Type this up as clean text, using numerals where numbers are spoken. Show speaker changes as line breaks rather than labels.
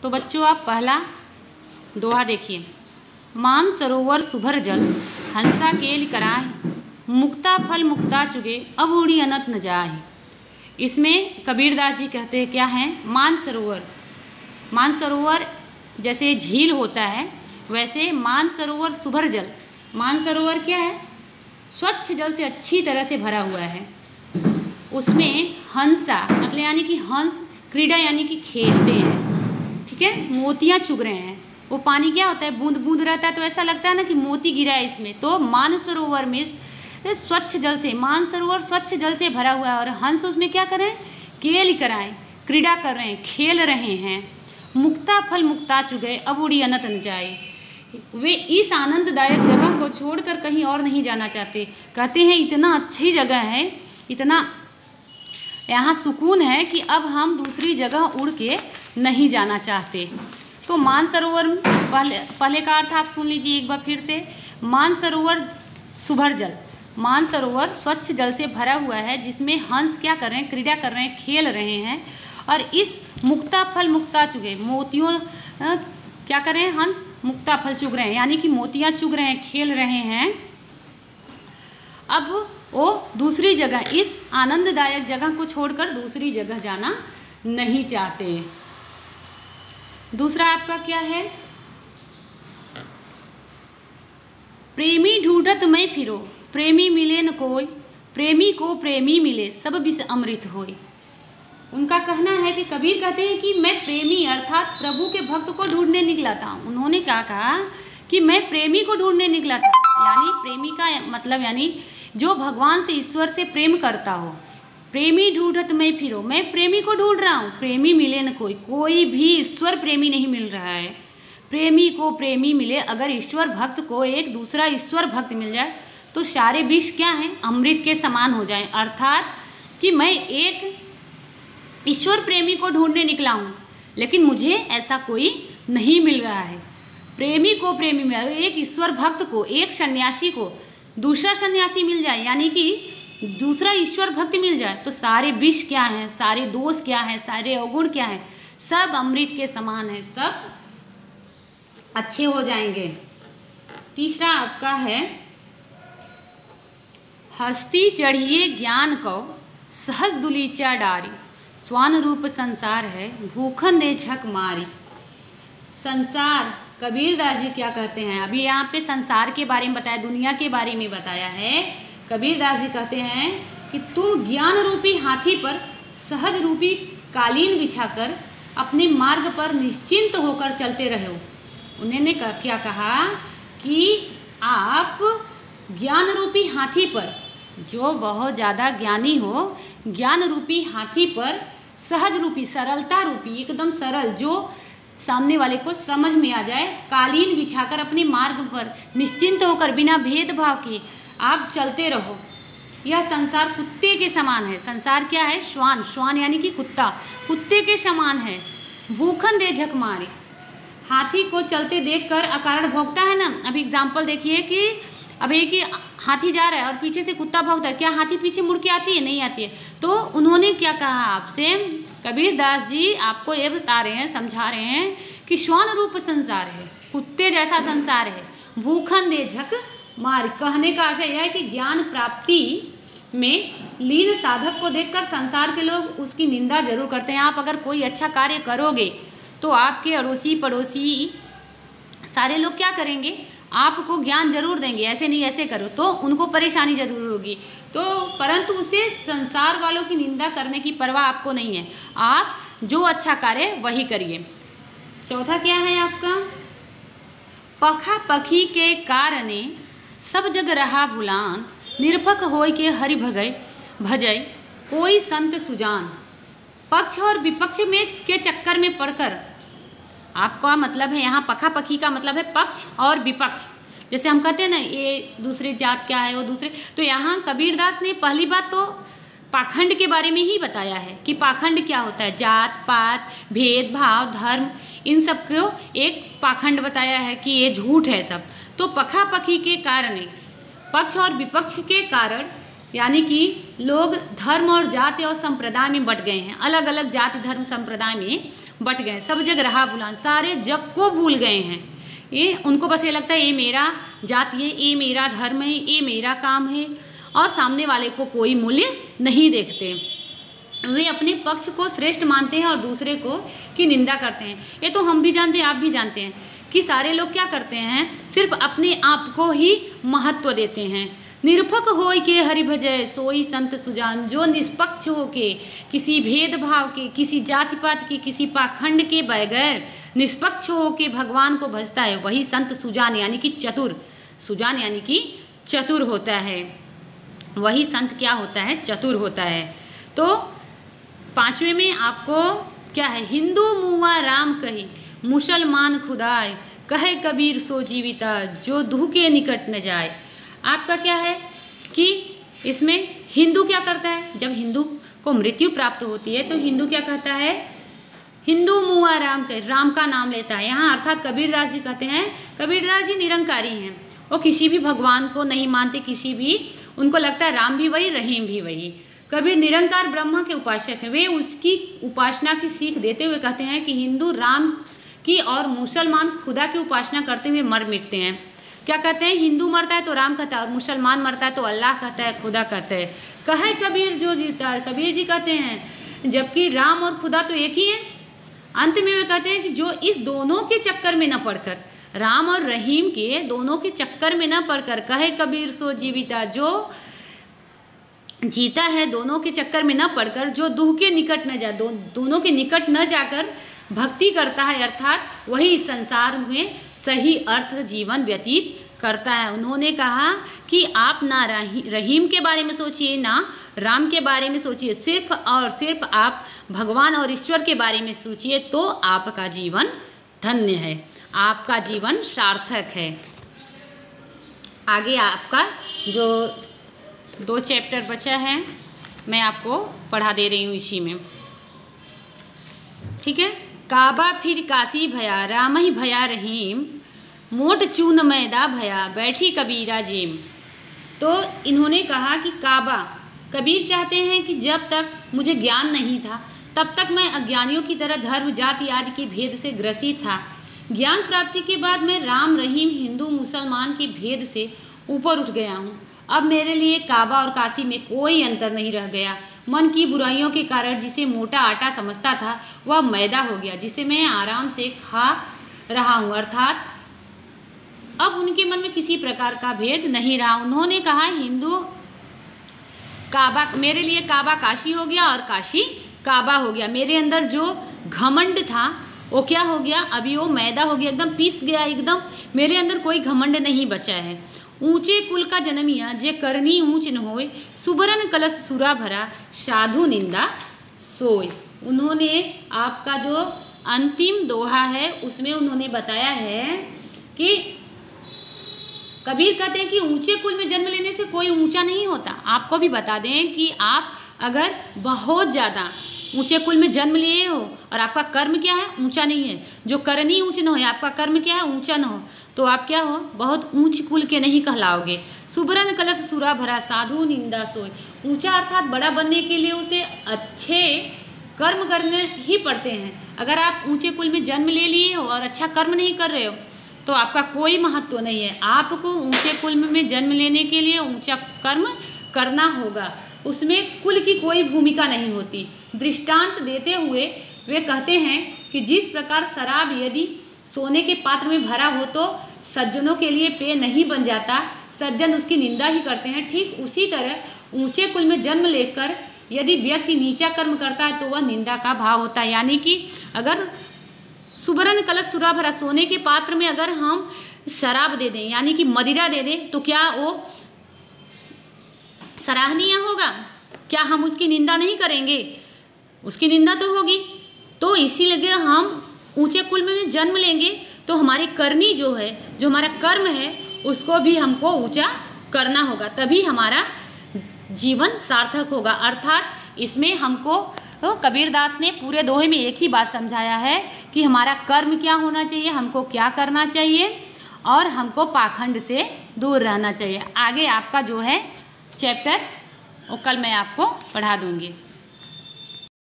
तो बच्चों आप पहला दोहा देखिए। मान सरोवर सुभर जल, हंसा केल कराए, मुक्ता फल मुक्ता चुगे, अब उड़ी अनंत न जाए। इसमें कबीरदास जी कहते हैं क्या है, मानसरोवर जैसे झील होता है वैसे मानसरोवर सुभर जल, मानसरोवर क्या है, स्वच्छ जल से अच्छी तरह से भरा हुआ है। उसमें हंसा मतलब यानी कि हंस, क्रीड़ा यानी कि खेलते हैं, ठीक है, मोतियाँ चुग रहे हैं। वो पानी क्या होता है, बूंद बूंद रहता है तो ऐसा लगता है ना कि मोती गिरा है इसमें। तो मानसरोवर में स्वच्छ जल से, मानसरोवर स्वच्छ जल से भरा हुआ है और हंस उसमें क्या कर रहे हैं, केल कराएं, क्रीड़ा कर रहे हैं, खेल रहे हैं। मुक्ता फल मुक्ता चुगे, अब उड़ी अनंत न जाए। वे इस आनंददायक जगह को छोड़कर कहीं और नहीं जाना चाहते। कहते हैं इतना अच्छी जगह है, इतना यहाँ सुकून है कि अब हम दूसरी जगह उड़ के नहीं जाना चाहते। तो मानसरोवर पहले का अर्थ आप सुन लीजिए एक बार फिर से। मानसरोवर सुभर जल, मानसरोवर स्वच्छ जल से भरा हुआ है जिसमें हंस क्या कर रहे हैं, क्रीड़ा कर रहे हैं, खेल रहे हैं। और इस मुक्ता फल मुक्ता चुगे, मोतियों क्या कर रहे हैं, हंस मुक्ता फल चुग रहे हैं यानी कि मोतियाँ चुग रहे हैं, खेल रहे हैं। अब वो दूसरी जगह, इस आनंददायक जगह को छोड़कर दूसरी जगह जाना नहीं चाहते। दूसरा आपका क्या है, प्रेमी ढूंढत मैं फिरो, प्रेमी मिले न कोई, प्रेमी को प्रेमी मिले, सब विष अमृत होय। उनका कहना है कि कबीर कहते हैं कि मैं प्रेमी अर्थात प्रभु के भक्त को ढूंढने निकला था। उन्होंने क्या कहा कि मैं प्रेमी को ढूंढने निकला था, यानी प्रेमी का मतलब यानी जो भगवान से, ईश्वर से प्रेम करता हो। प्रेमी ढूंढत मैं फिरो, मैं प्रेमी को ढूंढ रहा हूँ, प्रेमी मिले न कोई, कोई भी ईश्वर प्रेमी नहीं मिल रहा है। प्रेमी को प्रेमी मिले, अगर ईश्वर भक्त को एक दूसरा ईश्वर भक्त मिल जाए तो सारे विष क्या हैं, अमृत के समान हो जाएं। अर्थात कि मैं एक ईश्वर प्रेमी को ढूंढने निकला हूँ लेकिन मुझे ऐसा कोई नहीं मिल रहा है। प्रेमी को प्रेमी मिला, एक ईश्वर भक्त को, एक सन्यासी को दूसरा सन्यासी मिल जाए यानी कि दूसरा ईश्वर भक्त मिल जाए तो सारे विष क्या हैं, सारे दोष क्या हैं, सारे अवगुण क्या हैं, सब अमृत के समान है, सब अच्छे हो जाएंगे। तीसरा आपका है, हस्ती चढ़िए ज्ञान को सहज दुलीचा डारी, स्वान रूप संसार है भूखन दे झक मारी। संसार, कबीरदास जी क्या कहते हैं, अभी यहाँ पे संसार के बारे में बताया, दुनिया के बारे में बताया है। कबीरदास जी कहते हैं कि तुम ज्ञान रूपी हाथी पर सहज रूपी कालीन बिछाकर अपने मार्ग पर निश्चिंत होकर चलते रहो। उन्होंने क्या कहा कि आप ज्ञान रूपी हाथी पर, जो बहुत ज़्यादा ज्ञानी हो, ज्ञान रूपी हाथी पर सहज रूपी, सरलता रूपी, एकदम सरल, जो सामने वाले को समझ में आ जाए, कालीन बिछाकर अपने मार्ग पर निश्चिंत होकर बिना भेदभाव के आप चलते रहो। यह संसार कुत्ते के समान है। संसार क्या है, श्वान, श्वान यानी कि कुत्ता, कुत्ते के समान है। भूखन दे झक मारे, हाथी को चलते देखकर अकारण भौंकता है ना। अभी एग्जाम्पल देखिए कि अब एक ही हाथी जा रहा है और पीछे से कुत्ता भौंकता है, क्या हाथी पीछे मुड़ के आती है, नहीं आती है। तो उन्होंने क्या कहा आपसे, कबीरदास जी आपको ये बता रहे हैं, समझा रहे हैं कि श्वान रूप संसार है, कुत्ते जैसा संसार है, भूखन दे झक मार। कहने का आशय यह है कि ज्ञान प्राप्ति में लीन साधक को देखकर संसार के लोग उसकी निंदा जरूर करते हैं। आप अगर कोई अच्छा कार्य करोगे तो आपके अड़ोसी पड़ोसी सारे लोग क्या करेंगे, आपको ज्ञान जरूर देंगे, ऐसे नहीं ऐसे करो, तो उनको परेशानी जरूर होगी। तो परंतु उसे संसार वालों की निंदा करने की परवाह आपको नहीं है, आप जो अच्छा कार्य वही करिए। चौथा क्या है आपका, पखा पखी के कारणे सब जग रहा भुलान, निरपक होय के हरि भजय कोई संत सुजान। पक्ष और विपक्ष में के चक्कर में पड़कर, आपका मतलब है यहाँ पखा पखी का मतलब है पक्ष और विपक्ष। जैसे हम कहते हैं ना ये दूसरे जात क्या है वो दूसरे, तो यहाँ कबीरदास ने पहली बात तो पाखंड के बारे में ही बताया है कि पाखंड क्या होता है, जात पात भेदभाव धर्म, इन सब को एक पाखंड बताया है कि ये झूठ है सब। तो पखा पखी के कारण, पक्ष और विपक्ष के कारण यानी कि लोग धर्म और जाति और संप्रदाय में बट गए हैं, अलग अलग जाति धर्म संप्रदाय में बट गए, सब जग रहा भुलान, सारे जग को भूल गए हैं। ये उनको बस ये लगता है ये मेरा जाति है, ये मेरा धर्म है, ये मेरा काम है, और सामने वाले को कोई मूल्य नहीं देखते। वे अपने पक्ष को श्रेष्ठ मानते हैं और दूसरे को की निंदा करते हैं। ये तो हम भी जानते हैं, आप भी जानते हैं कि सारे लोग क्या करते हैं, सिर्फ अपने आप को ही महत्व देते हैं। निरपक होय के हरि भजय सोई संत सुजान, जो निष्पक्ष हो के, किसी भेदभाव के, किसी जाति पात के, किसी पाखंड के बगैर निष्पक्ष हो के भगवान को भजता है, वही संत सुजान यानी कि चतुर, सुजान यानी कि चतुर होता है। वही संत क्या होता है, चतुर होता है। तो 5वें में आपको क्या है, हिंदू मुआ राम कही मुसलमान खुदाए, कहे कबीर सो जीविता, जो दूह के निकट न जाए। आपका क्या है कि इसमें हिंदू क्या करता है, जब हिंदू को मृत्यु प्राप्त होती है तो हिंदू क्या कहता है, हिंदू मुआ राम कहे, राम का नाम लेता है। यहाँ अर्थात कबीरदास जी कहते हैं, कबीरदास जी निरंकारी हैं, वो किसी भी भगवान को नहीं मानते, किसी भी, उनको लगता है राम भी वही रहीम भी वही। कबीर निरंकार ब्रह्मा के उपासक हैं, वे उसकी उपासना की सीख देते हुए कहते हैं कि हिंदू राम की और मुसलमान खुदा की उपासना करते हुए मर मिटते हैं। क्या कहते हैं, हिंदू मरता है तो राम कहता है, और मुसलमान मरता है तो अल्लाह कहता है, खुदा कहता है। कहे कबीर जो जीता है, कबीर जी कहते हैं जबकि राम और खुदा तो एक ही है। अंत में वे कहते हैं कि जो इस दोनों के चक्कर में न पड़कर, राम और रहीम के दोनों के चक्कर में न पड़कर, कहे कबीर सो जीविता, जो जीता है दोनों के चक्कर में न पड़कर, जो दूह के निकट न जाए, दोनों के निकट न जाकर भक्ति करता है, अर्थात वही इस संसार में सही अर्थ जीवन व्यतीत करता है। उन्होंने कहा कि आप ना रहीम के बारे में सोचिए, ना राम के बारे में सोचिए, सिर्फ और सिर्फ आप भगवान और ईश्वर के बारे में सोचिए, तो आपका जीवन धन्य है, आपका जीवन सार्थक है। आगे आपका जो 2 चैप्टर बचा है मैं आपको पढ़ा दे रही हूँ इसी में, ठीक है। काबा फिर काशी भया, राम ही भया रहीम, मोट चून मैदा भया, बैठी कबीरा जेम। तो इन्होंने कहा कि काबा, कबीर चाहते हैं कि जब तक मुझे ज्ञान नहीं था तब तक मैं अज्ञानियों की तरह धर्म जाति आदि के भेद से ग्रसित था। ज्ञान प्राप्ति के बाद मैं राम रहीम हिंदू मुसलमान के भेद से ऊपर उठ गया हूँ। अब मेरे लिए काबा और काशी में कोई अंतर नहीं रह गया। मन की बुराइयों के कारण जिसे मोटा आटा समझता था वह मैदा हो गया, जिसे मैं आराम से खा रहा हूँ, अर्थात अब उनके मन में किसी प्रकार का भेद नहीं रहा। उन्होंने कहा हिंदू काबा, मेरे लिए काबा काशी हो गया और काशी काबा हो गया। मेरे अंदर जो घमंड था वो क्या हो गया, अभी वो मैदा हो गया, एकदम पीस गया, एकदम मेरे अंदर कोई घमंड नहीं बचा है। ऊंचे कुल का जन्मिया जे करनी ऊंच न होए, सुबरन कलश सुरा भरा, साधु निंदा सोए। उन्होंने आपका जो अंतिम दोहा है उसमें उन्होंने बताया है कि कबीर कहते हैं कि ऊंचे कुल में जन्म लेने से कोई ऊंचा नहीं होता। आपको भी बता दें कि आप अगर बहुत ज़्यादा ऊंचे कुल में जन्म लिए हो और आपका कर्म क्या है, ऊंचा नहीं है, जो करनी ऊंच न हो, आपका कर्म क्या है, ऊंचा न हो, तो आप क्या हो, बहुत ऊंच कुल के नहीं कहलाओगे। सुबरन कलश सुरा भरा, साधु निंदा सोए। ऊंचा अर्थात बड़ा बनने के लिए उसे अच्छे कर्म करने ही पड़ते हैं। अगर आप ऊंचे कुल में जन्म ले लिए हो और अच्छा कर्म नहीं कर रहे हो तो आपका कोई महत्व नहीं है। आपको ऊंचे कुल में जन्म लेने के लिए ऊंचा कर्म करना होगा, उसमें कुल की कोई भूमिका नहीं होती। दृष्टांत देते हुए वे कहते हैं कि जिस प्रकार शराब यदि सोने के पात्र में भरा हो तो सज्जनों के लिए पेय नहीं बन जाता, सज्जन उसकी निंदा ही करते हैं, ठीक उसी तरह ऊंचे कुल में जन्म लेकर यदि व्यक्ति नीचा कर्म करता है तो वह निंदा का भाव होता है। यानी कि अगर सुबरन कलश सुरा भरा, सोने के पात्र में अगर हम शराब दे दें यानी कि मदिरा दे दें तो क्या वो सराहनीय होगा? क्या हम उसकी निंदा नहीं करेंगे? उसकी निंदा तो होगी। तो इसीलिए हम ऊंचे कुल में जन्म लेंगे तो हमारी करनी जो है, जो हमारा कर्म है, उसको भी हमको ऊंचा करना होगा, तभी हमारा जीवन सार्थक होगा। अर्थात इसमें हमको तो कबीरदास ने पूरे दोहे में एक ही बात समझाया है कि हमारा कर्म क्या होना चाहिए, हमको क्या करना चाहिए और हमको पाखंड से दूर रहना चाहिए। आगे आपका जो है चैप्टर और कल मैं आपको पढ़ा दूँगी।